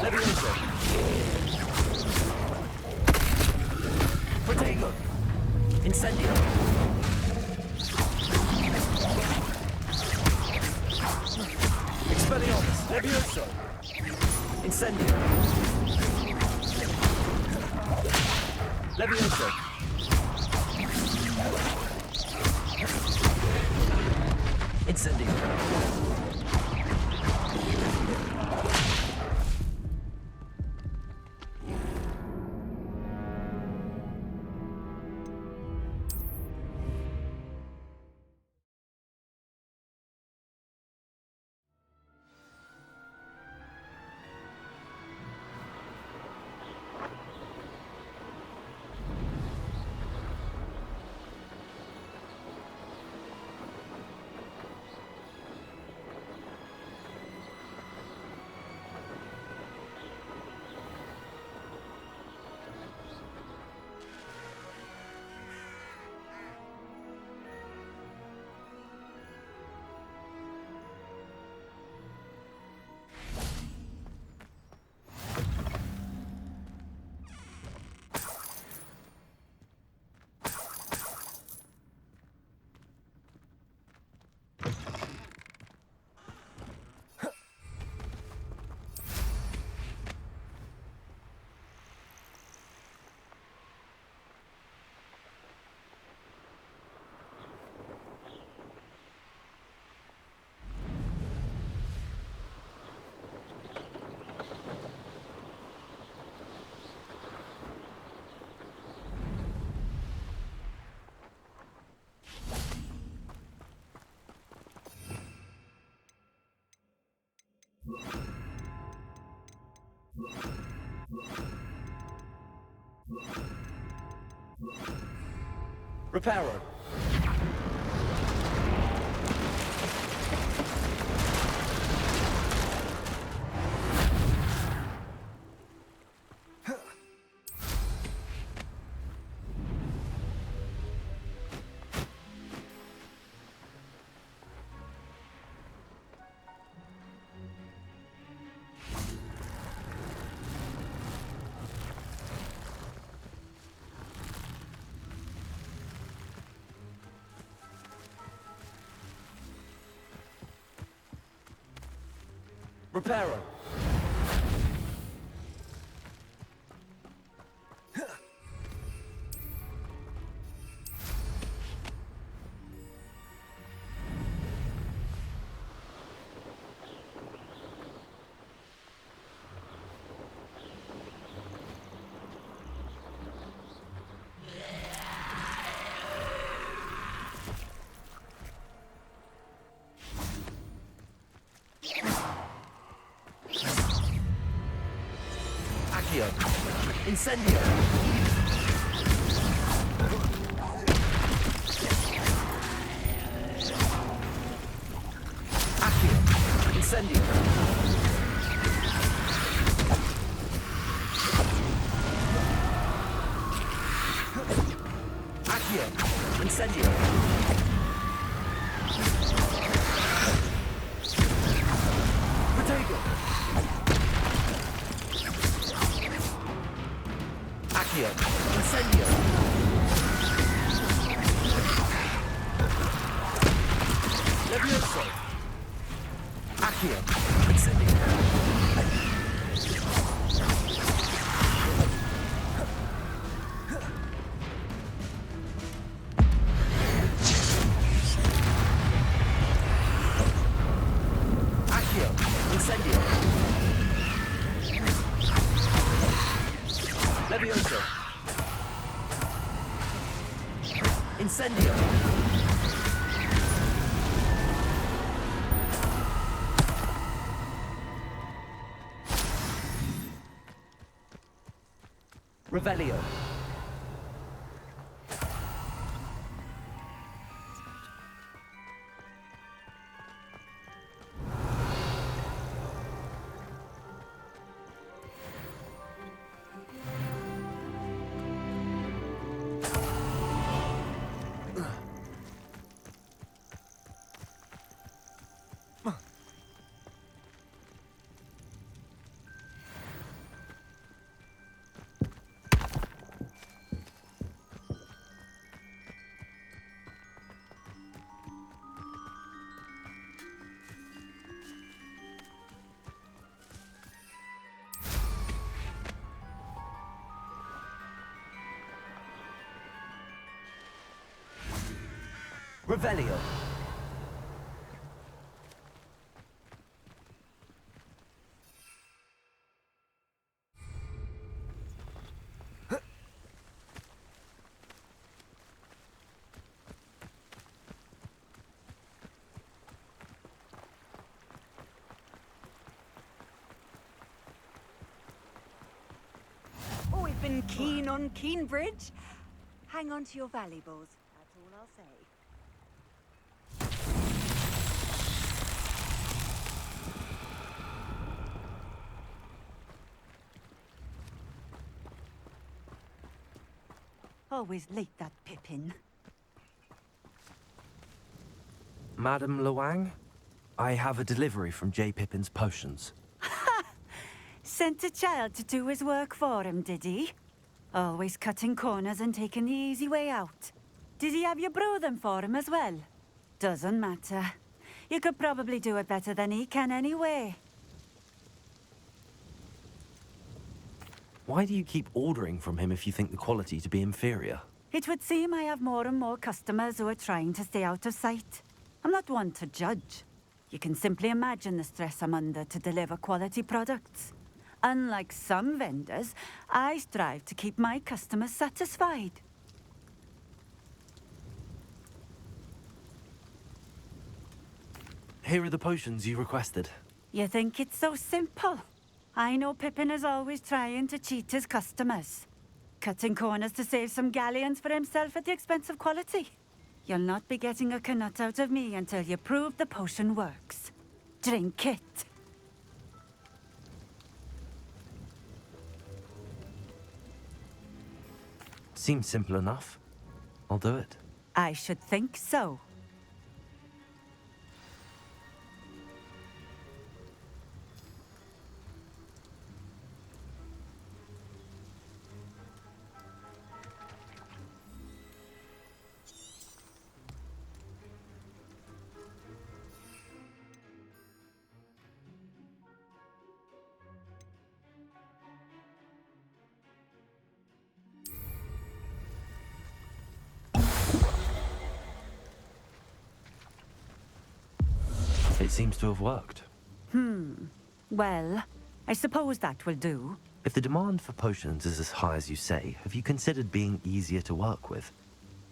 Levioso. Protego. Incendio. Expelliarmus. Levioso. Incendio. Levioso. Incendio. Reparo. Reparo. Incendio. Accio. Incendio. Accio. Incendio. Protego. Accio. Incendio. Levioso. Accio. Incendio. Accio. Incendio. Levioso. Incendio. Revelio. Revelio. Oh, we've been keen on Keenbridge. Hang on to your valuables. That's all I'll say. Always late, that Pippin. Madam Luang, I have a delivery from J. Pippin's Potions. Sent a child to do his work for him, did he? Always cutting corners and taking the easy way out. Did he have you brew them for him as well? Doesn't matter. You could probably do it better than he can anyway. Why do you keep ordering from him if you think the quality to be inferior? It would seem I have more and more customers who are trying to stay out of sight. I'm not one to judge. You can simply imagine the stress I'm under to deliver quality products. Unlike some vendors, I strive to keep my customers satisfied. Here are the potions you requested. You think it's so simple? I know Pippin is always trying to cheat his customers. Cutting corners to save some galleons for himself at the expense of quality. You'll not be getting a knut out of me until you prove the potion works. Drink it. Seems simple enough. I'll do it. I should think so. It seems to have worked. Well, I suppose that will do. If the demand for potions is as high as you say, have you considered being easier to work with?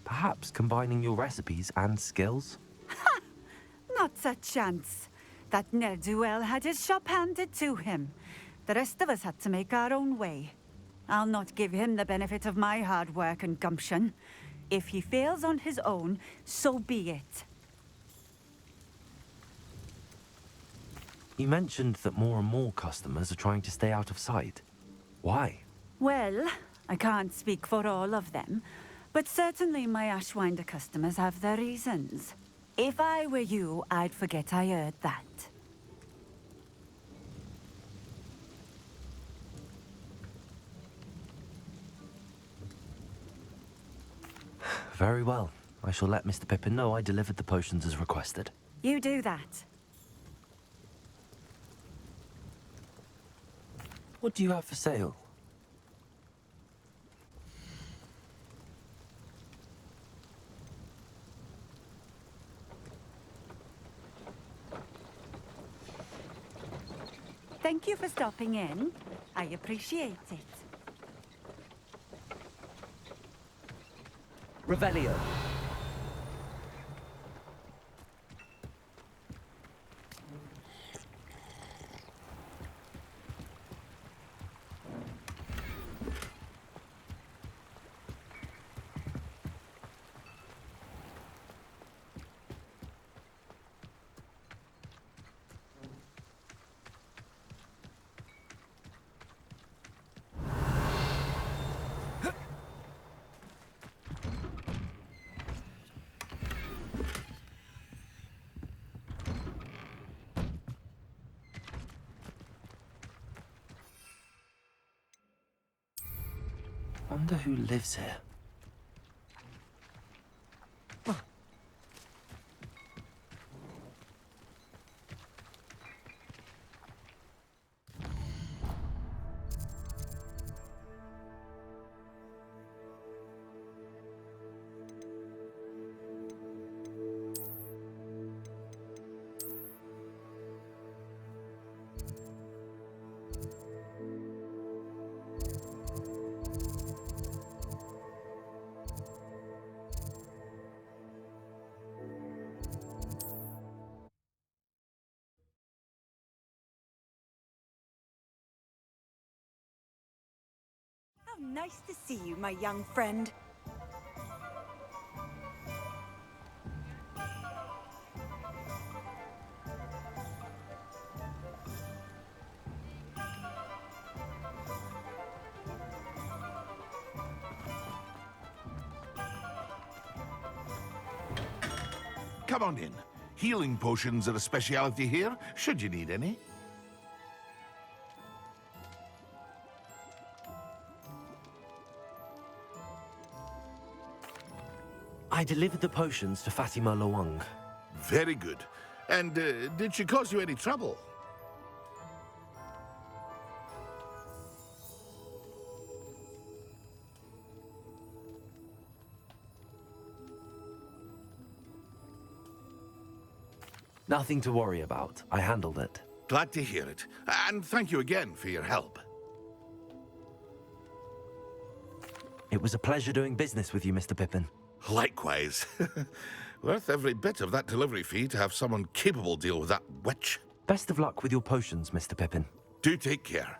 Perhaps combining your recipes and skills? Not a chance. That ne'er-do-well had his shop handed to him. The rest of us had to make our own way. I'll not give him the benefit of my hard work and gumption. If he fails on his own, so be it. You mentioned that more and more customers are trying to stay out of sight. Why? Well, I can't speak for all of them, but certainly my Ashwinder customers have their reasons. If I were you, I'd forget I heard that. Very well. I shall let Mr. Pippin know I delivered the potions as requested. You do that. What do you have for sale? Thank you for stopping in. I appreciate it. Revelio. Wonder who lives here. How nice to see you, my young friend. Come on in. Healing potions are a speciality here, should you need any. I delivered the potions to Fatima Lawang. Very good. And did she cause you any trouble? Nothing to worry about. I handled it. Glad to hear it. And thank you again for your help. It was a pleasure doing business with you, Mr. Pippin. Likewise. Worth every bit of that delivery fee to have someone capable deal with that witch. Best of luck with your potions, Mr. Pippin. Do take care.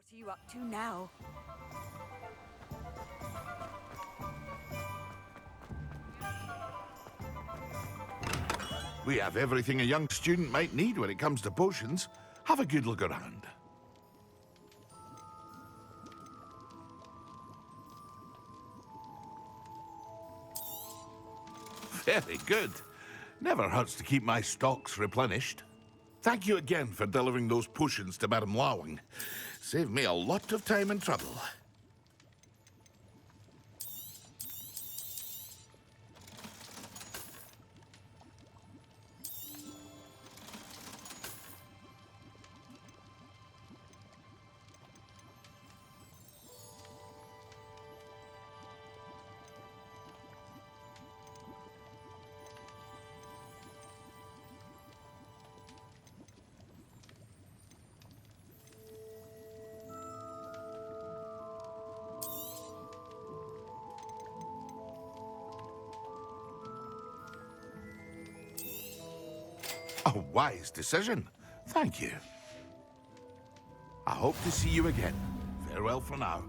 What's you up to now? We have everything a young student might need when it comes to potions. Have a good look around. Very good. Never hurts to keep my stocks replenished. Thank you again for delivering those potions to Madame Lawing. Saved me a lot of time and trouble. A wise decision. Thank you. I hope to see you again. Farewell for now.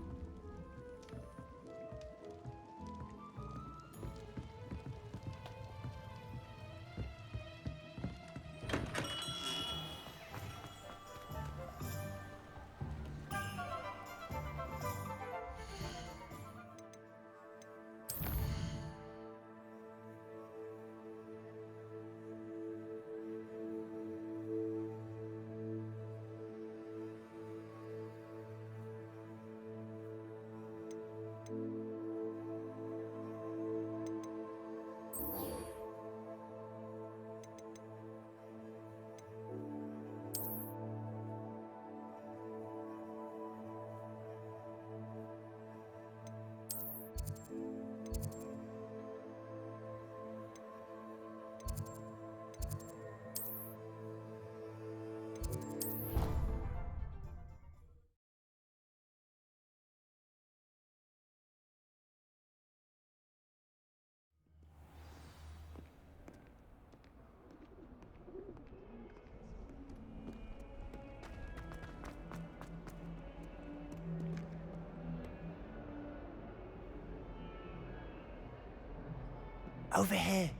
Over here.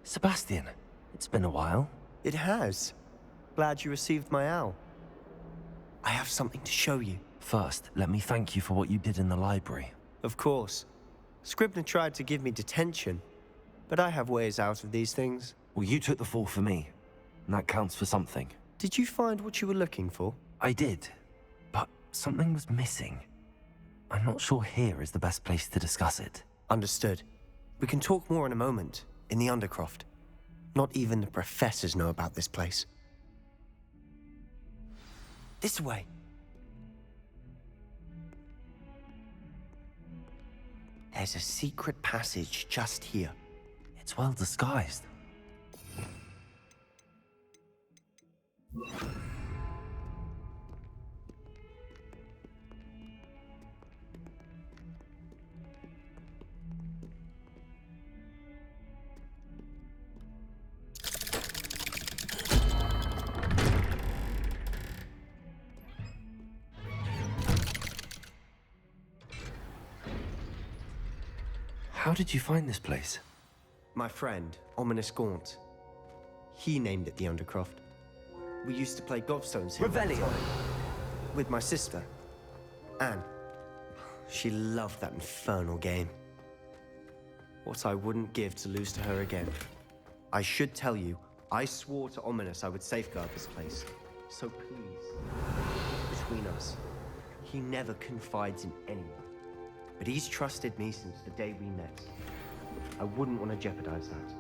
Sebastian, it's been a while. It has. Glad you received my owl. I have something to show you. First, let me thank you for what you did in the library. Of course. Scribner tried to give me detention, but I have ways out of these things. Well, you took the fall for me, and that counts for something. Did you find what you were looking for? I did, but something was missing. I'm not sure here is the best place to discuss it. Understood. We can talk more in a moment, in the Undercroft. Not even the professors know about this place. This way. There's a secret passage just here. It's well disguised. How did you find this place? My friend, Ominous Gaunt. He named it the Undercroft. We used to play gobstones here all the Revelio. time. With my sister, Anne. She loved that infernal game. What I wouldn't give to lose to her again. I should tell you, I swore to Ominous I would safeguard this place. So please, between us, he never confides in anyone. But he's trusted me since the day we met. I wouldn't want to jeopardize that.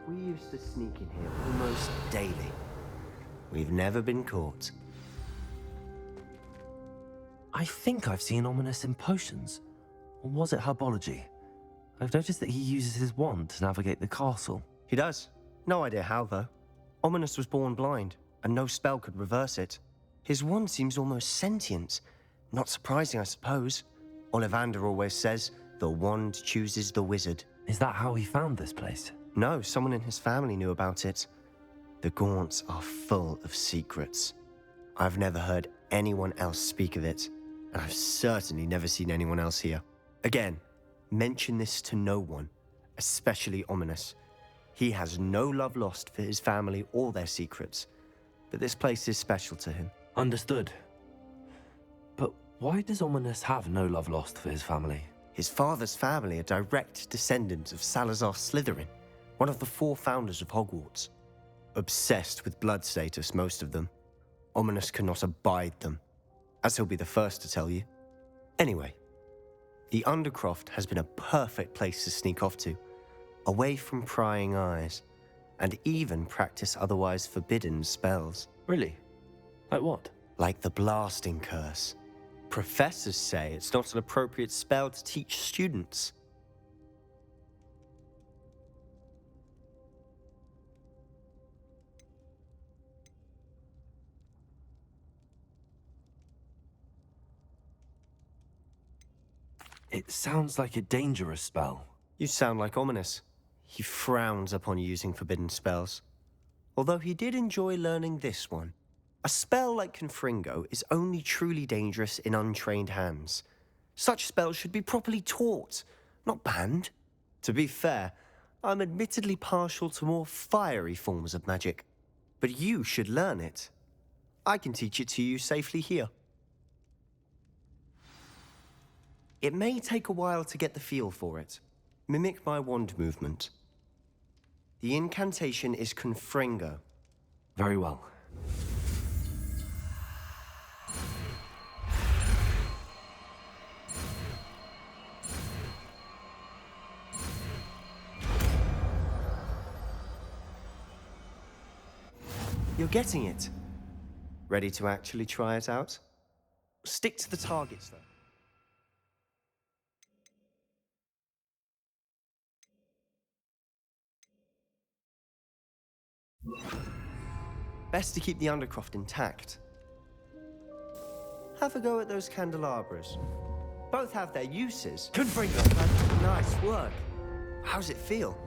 We used to sneak in here almost daily. We've never been caught. I think I've seen Ominous in potions. Or was it herbology? I've noticed that he uses his wand to navigate the castle. He does. No idea how, though. Ominous was born blind, and no spell could reverse it. His wand seems almost sentient. Not surprising, I suppose. Ollivander always says, the wand chooses the wizard. Is that how he found this place? No, someone in his family knew about it. The Gaunts are full of secrets. I've never heard anyone else speak of it, and I've certainly never seen anyone else here. Again, mention this to no one, especially Ominous. He has no love lost for his family or their secrets, but this place is special to him. Understood. But why does Ominous have no love lost for his family? His father's family are direct descendants of Salazar Slytherin, one of the 4 founders of Hogwarts. Obsessed with blood status, most of them. Ominous cannot abide them, as he'll be the first to tell you. Anyway, the Undercroft has been a perfect place to sneak off to, away from prying eyes, and even practice otherwise forbidden spells. Really? Like what? Like the Blasting Curse. Professors say it's not an appropriate spell to teach students. It sounds like a dangerous spell. You sound like Ominous. He frowns upon using forbidden spells. Although he did enjoy learning this one. A spell like Confringo is only truly dangerous in untrained hands. Such spells should be properly taught, not banned. To be fair, I'm admittedly partial to more fiery forms of magic. But you should learn it. I can teach it to you safely here. It may take a while to get the feel for it. Mimic my wand movement. The incantation is Confringo. Very well. You're getting it. Ready to actually try it out? Stick to the targets, though. Best to keep the Undercroft intact. Have a go at those candelabras. Both have their uses. Confringo! Nice work. How's it feel?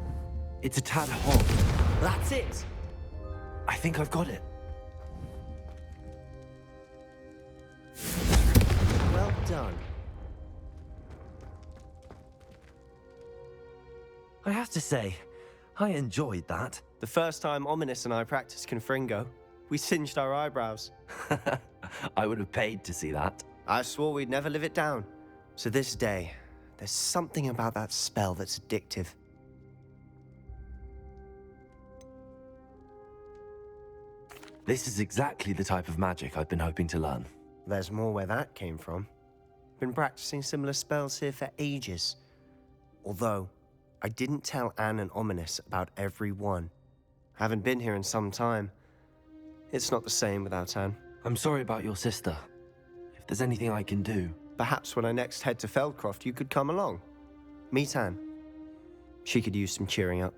It's a tad hot. That's it. I think I've got it. Well done. I have to say, I enjoyed that. The first time Ominous and I practiced Confringo, we singed our eyebrows. I would have paid to see that. I swore we'd never live it down. So this day, there's something about that spell that's addictive. This is exactly the type of magic I've been hoping to learn. There's more where that came from. Been practicing similar spells here for ages. Although, I didn't tell Anne and Ominous about every one. Haven't been here in some time. It's not the same without Anne. I'm sorry about your sister. If there's anything I can do... Perhaps when I next head to Feldcroft, you could come along. Meet Anne. She could use some cheering up.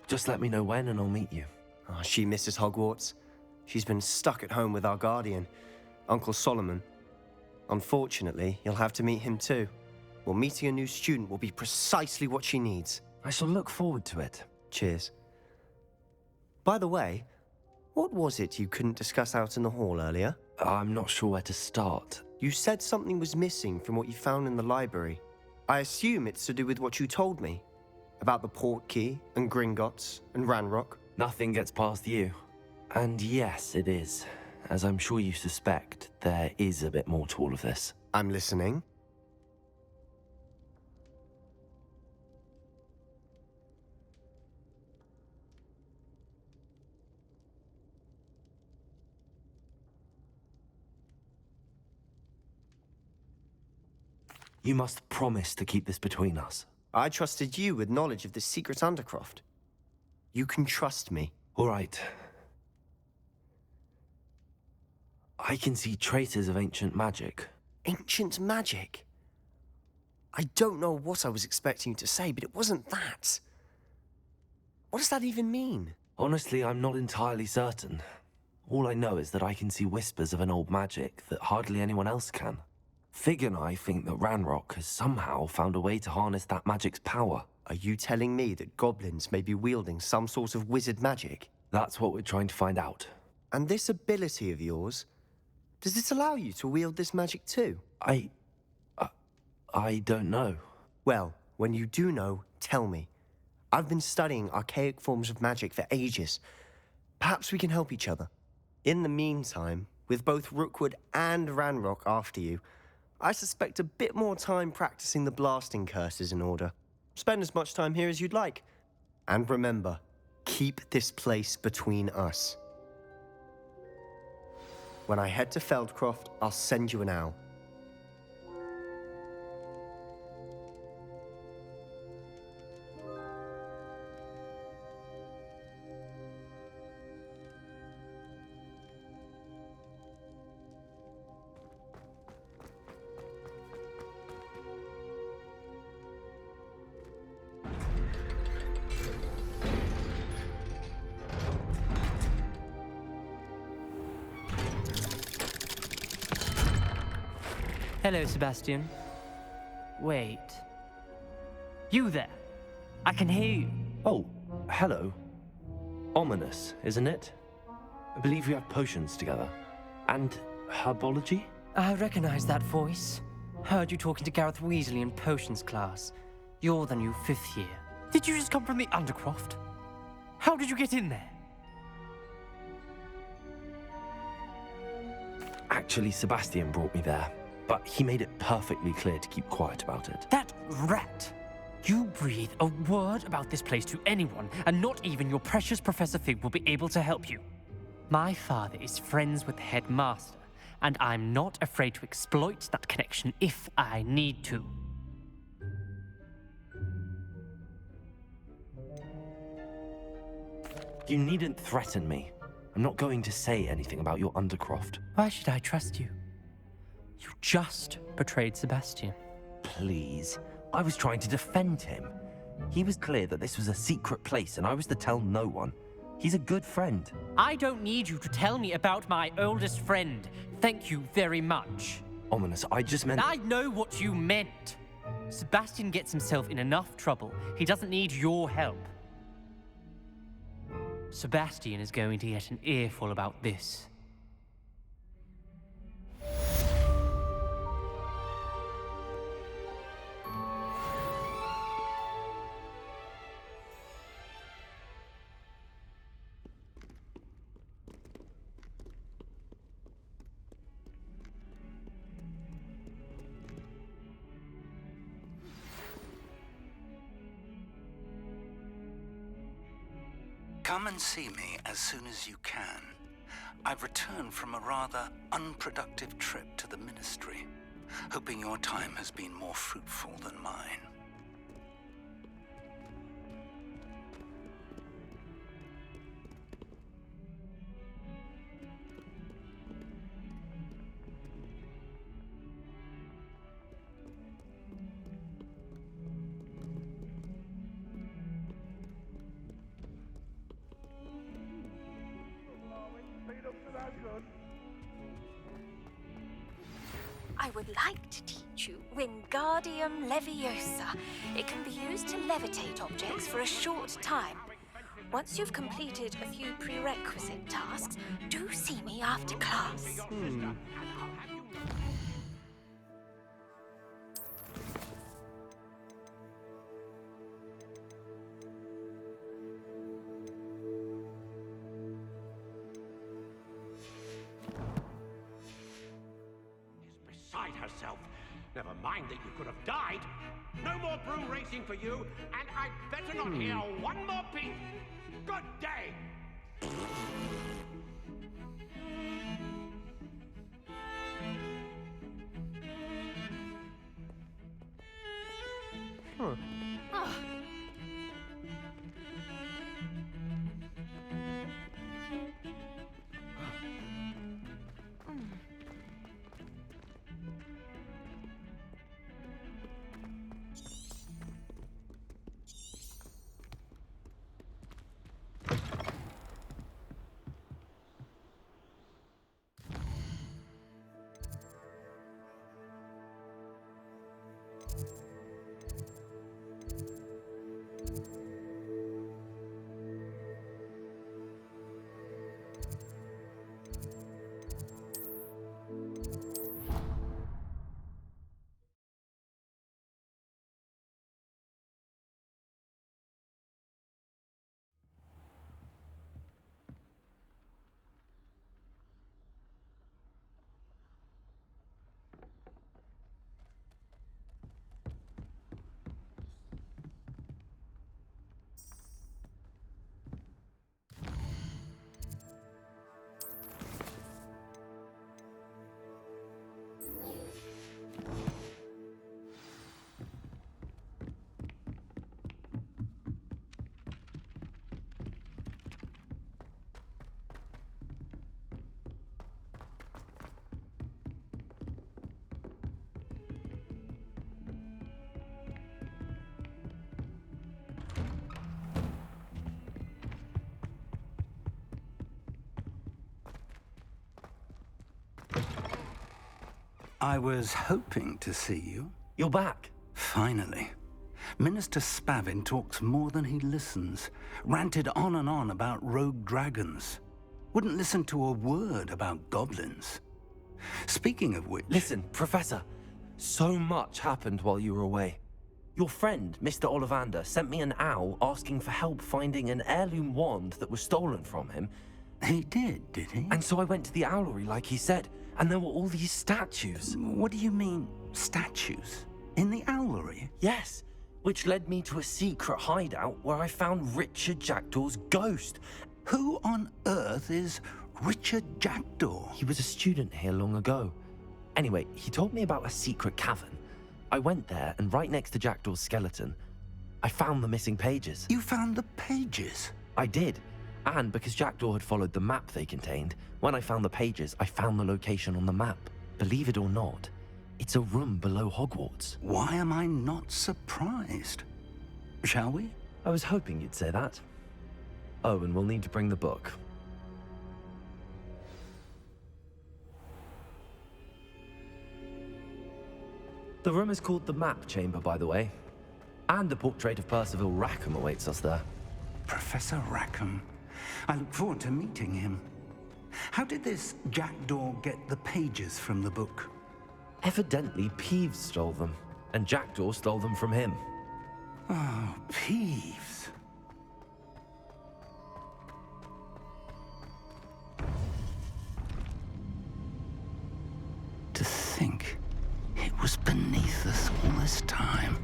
Just let me know when and I'll meet you. Oh, she misses Hogwarts. She's been stuck at home with our guardian, Uncle Solomon. Unfortunately, you'll have to meet him too. Well, meeting a new student will be precisely what she needs. I shall look forward to it. Cheers. By the way, what was it you couldn't discuss out in the hall earlier? I'm not sure where to start. You said something was missing from what you found in the library. I assume it's to do with what you told me. About the Portkey, and Gringotts, and Ranrock. Nothing gets past you. And yes, it is. As I'm sure you suspect, there is a bit more to all of this. I'm listening. You must promise to keep this between us. I trusted you with knowledge of this secret Undercroft. You can trust me. All right. I can see traces of ancient magic. Ancient magic? I don't know what I was expecting you to say, but it wasn't that. What does that even mean? Honestly, I'm not entirely certain. All I know is that I can see whispers of an old magic that hardly anyone else can. Fig and I think that Ranrock has somehow found a way to harness that magic's power. Are you telling me that goblins may be wielding some sort of wizard magic? That's what we're trying to find out. And this ability of yours, does it allow you to wield this magic too? I don't know. Well, when you do know, tell me. I've been studying archaic forms of magic for ages. Perhaps we can help each other. In the meantime, with both Rookwood and Ranrock after you, I suspect a bit more time practicing the blasting curse is in order. Spend as much time here as you'd like. And remember, keep this place between us. When I head to Feldcroft, I'll send you an owl. Hello, Sebastian. Wait. You there? I can hear you. Oh, hello. Ominous, isn't it? I believe we have potions together. And herbology? I recognize that voice. Heard you talking to Gareth Weasley in potions class. You're the new 5th year. Did you just come from the Undercroft? How did you get in there? Actually, Sebastian brought me there. But he made it perfectly clear to keep quiet about it. That rat! You breathe a word about this place to anyone, and not even your precious Professor Fig will be able to help you. My father is friends with the headmaster, and I'm not afraid to exploit that connection if I need to. You needn't threaten me. I'm not going to say anything about your Undercroft. Why should I trust you? You just betrayed Sebastian. Please. I was trying to defend him. He was clear that this was a secret place and I was to tell no one. He's a good friend. I don't need you to tell me about my oldest friend. Thank you very much. Ominous, I just meant... I know what you meant. Sebastian gets himself in enough trouble. He doesn't need your help. Sebastian is going to get an earful about this. Come and see me as soon as you can. I've returned from a rather unproductive trip to the Ministry, hoping your time has been more fruitful than mine. I would like to teach you Wingardium Leviosa. It can be used to levitate objects for a short time. Once you've completed a few prerequisite tasks, do see me after class. Herself. Never mind that you could have died. No more broom racing for you, and I'd better not hear one more peep. Good day. I was hoping to see you. You're back. Finally. Minister Spavin talks more than he listens. Ranted on and on about rogue dragons. Wouldn't listen to a word about goblins. Speaking of which... Listen, Professor. So much happened while you were away. Your friend, Mr. Ollivander, sent me an owl asking for help finding an heirloom wand that was stolen from him. He did he? And so I went to the owlery like he said, and there were all these statues. What do you mean, statues? In the owlery? Yes, which led me to a secret hideout where I found Richard Jackdaw's ghost. Who on earth is Richard Jackdaw? He was a student here long ago. Anyway, he told me about a secret cavern. I went there, and right next to Jackdaw's skeleton, I found the missing pages. You found the pages? I did. And because Jackdaw had followed the map they contained, when I found the pages, I found the location on the map. Believe it or not, it's a room below Hogwarts. Why am I not surprised? Shall we? I was hoping you'd say that. Oh, and we'll need to bring the book. The room is called the Map Chamber, by the way. And a portrait of Percival Rackham awaits us there. Professor Rackham. I look forward to meeting him. How did this Jackdaw get the pages from the book? Evidently, Peeves stole them, and Jackdaw stole them from him. Oh, Peeves. To think it was beneath us all this time.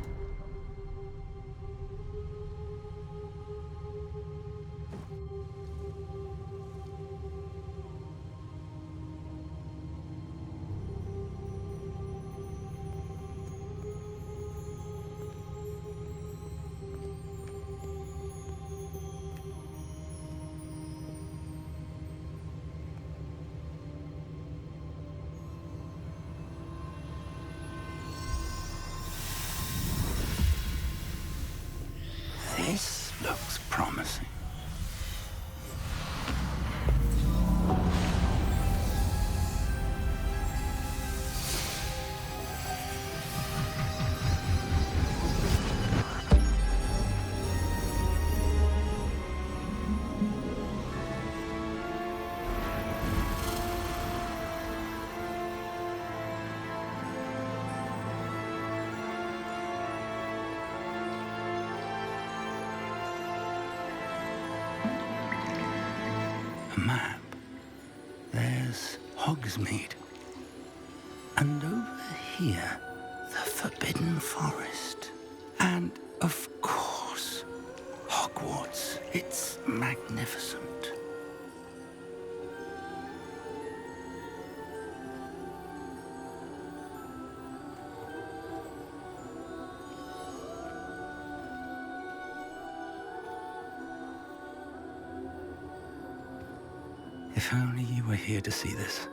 This looks promising. A map. There's Hogsmeade. And over here, the Forbidden Forest. And, of course, Hogwarts. It's magnificent. If only you were here to see this.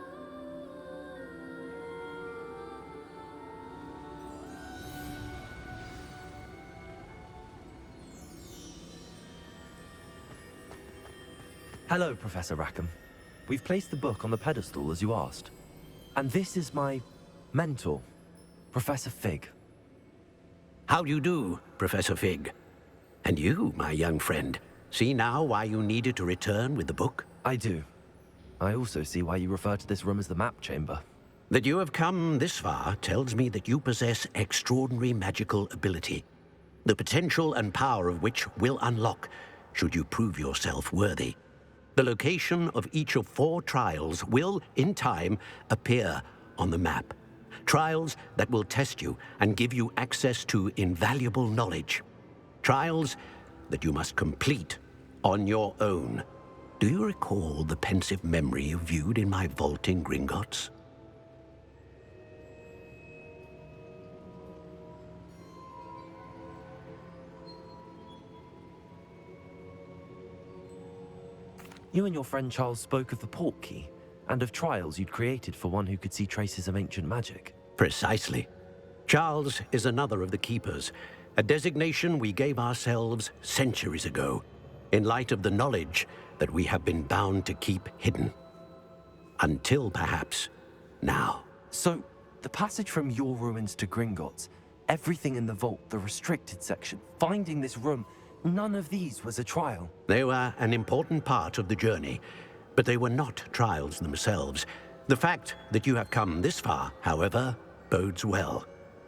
Hello, Professor Rackham. We've placed the book on the pedestal, as you asked. And this is my mentor, Professor Fig. How do you do, Professor Fig? And you, my young friend, see now why you needed to return with the book? I do. I also see why you refer to this room as the Map Chamber. That you have come this far tells me that you possess extraordinary magical ability, the potential and power of which will unlock should you prove yourself worthy. The location of each of 4 trials will, in time, appear on the map. Trials that will test you and give you access to invaluable knowledge. Trials that you must complete on your own. Do you recall the pensive memory you viewed in my vault in Gringotts? You and your friend Charles spoke of the portkey, and of trials you'd created for one who could see traces of ancient magic. Precisely. Charles is another of the Keepers, a designation we gave ourselves centuries ago, in light of the knowledge that we have been bound to keep hidden. Until, perhaps, now. So, The passage from your ruins to Gringotts, everything in the vault, the restricted section, finding this room, none of these was a trial. They were an important part of the journey, but they were not trials themselves. The fact that you have come this far, however, bodes well.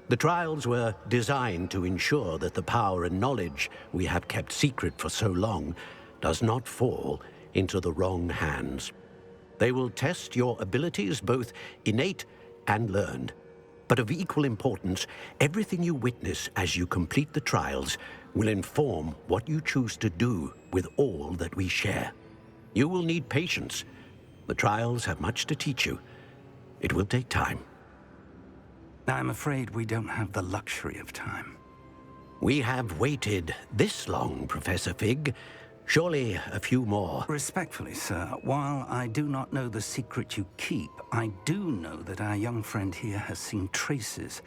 The trials were designed to ensure that the power and knowledge we have kept secret for so long does not fall into the wrong hands. They will test your abilities, both innate and learned. But of equal importance, everything you witness as you complete the trials will inform what you choose to do with all that we share. You will need patience. The trials have much to teach you. It will take time. I'm afraid we don't have the luxury of time. We have waited this long, Professor Fig. Surely a few more. Respectfully, sir, while I do not know the secret you keep, I do know that our young friend here has seen traces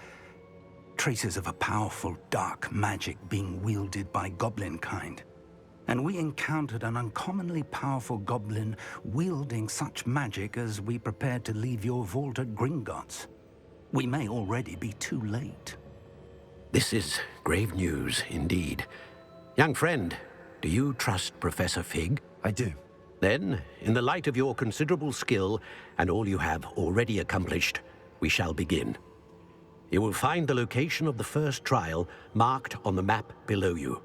of a powerful dark magic being wielded by goblin kind. And we encountered an uncommonly powerful goblin wielding such magic as we prepared to leave your vault at Gringotts. We may already be too late. This is grave news indeed. Young friend, do you trust Professor Fig? I do. Then, in the light of your considerable skill and all you have already accomplished, we shall begin. You will find the location of the first trial marked on the map below you.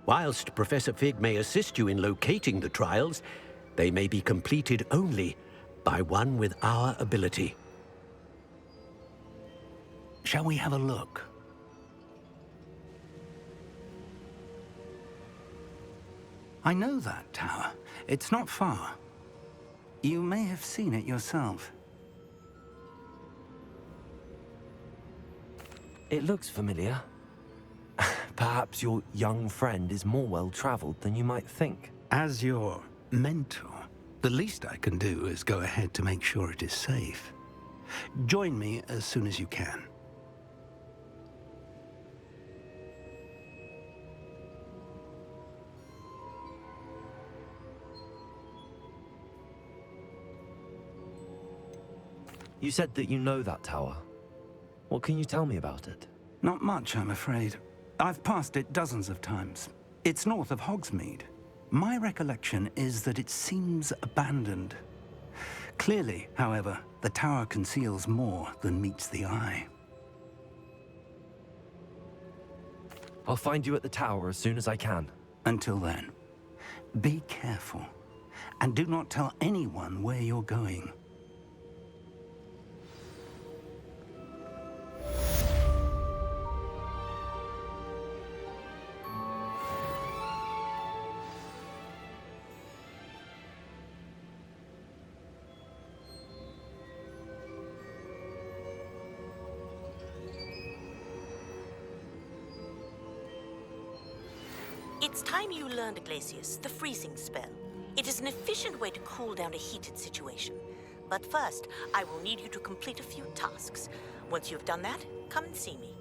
Whilst Professor Fig may assist you in locating the trials, they may be completed only by one with our ability. Shall we have a look? I know that tower. It's not far. You may have seen it yourself. It looks familiar. Perhaps your young friend is more well-traveled than you might think. As your mentor, the least I can do is go ahead to make sure it is safe. Join me as soon as you can. You said that you know that tower. What can you tell me about it? Not much, I'm afraid. I've passed it dozens of times. It's north of Hogsmeade. My recollection is that it seems abandoned. Clearly, however, the tower conceals more than meets the eye. I'll find you at the tower as soon as I can. Until then, be careful, and do not tell anyone where you're going. It's time you learned, Glacius, the freezing spell. It is an efficient way to cool down a heated situation. But first, I will need you to complete a few tasks. Once you've done that, come and see me.